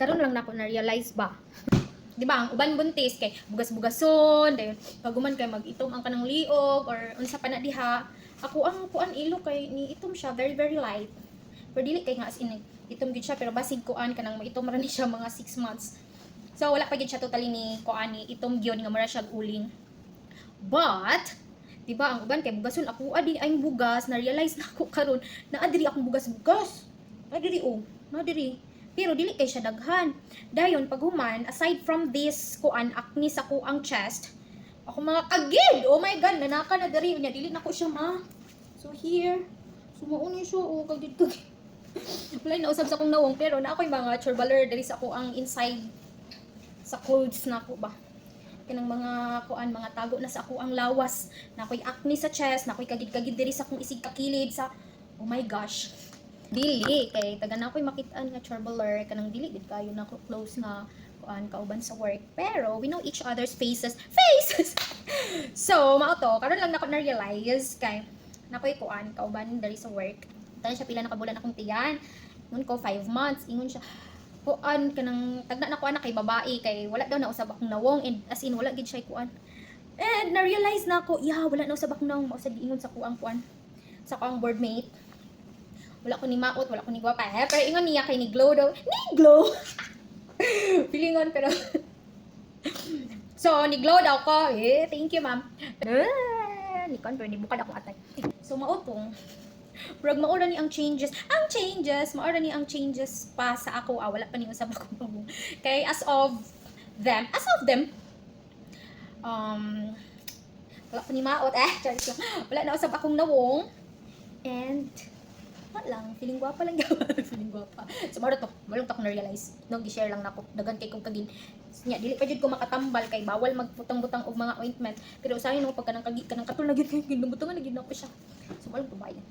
karon lang nako na realize ba. Di ba, ang uban buntis kay bugas-bugason, dayon paguman kay mag-itom ang kanang liog or unsa pa na diha. Ako ang kuan ilo kay ni itom siya very very light. Pero dili kay nga as in itom gid siya pero basig kuan kanang maitom ra ni siya mga 6 months. So wala pa gid siya totally ni kuan ni itom gyud nga mura siya uling. But di ba ang uban kay bugason ako adi ay bugas na realize na ako karon na adiri akong bugas-bugas. Adiri nadiri. Pero dili kay siya daghan. Dayon paghuman aside from this kuan acne sa ko ang chest, ako mga kagid. Oh my god, nanaka na diri unya dili nako siya ma. So here, sumuuni siya oh kagid. Wala na usab sa akong nawong pero na ako'y mga churbaler diri sa ako ang inside sa clothes na ko ba. Kanang mga kuan mga tago na sa ako ang lawas. Na ako'y acne sa chest, na ako'y kagid-kagid diri sa akong isig kakilid sa oh my gosh. Dili kay taga na ako'y makitaan nga churbaler kanang dili gid kayo na ko close nga kuan kauban sa work. Pero we know each other's faces. So mao to karon lang nako na realize kay nakoy kuan kauban diri sa work. Dahil siya pila na kabulan akong tiyan. Ngun ko 5 months ingon siya kuan kanang tagna na kuan na kay babae kay wala daw na usab akong nawong and as in wala gid siya kuan. And na realize na ako, wala na usab akong nawong mao sa giingon sa kuang kuan. Sa kuang boardmate. Wala ko ni maot, wala ko ni gwapa. Pero ingon niya kay ni glow daw. Ni glow. Pilingon pero so ni glow daw ko. Thank you ma'am. Ni kon pero ni bukad ako atay. So maotong Prag maura ni ang changes. Maura ni ang changes pa sa ako. Wala pa ni usab ako. Kay as of them, wala pa ni maot. Wala na usab akong nawong. And, wala lang. Feeling gwapa lang feeling gwapa. So, mara to. Walang to ko na-realize. No, gi-share lang na ako. Dagan kay kong kagin. Nya, dili pa jud ko makatambal kay bawal magputang-butang og mga ointment. Pero usahay nung pagka nang kagi kanang katul na gyud kay ginubutangan na gyud na ko siya. So, walang tubayan.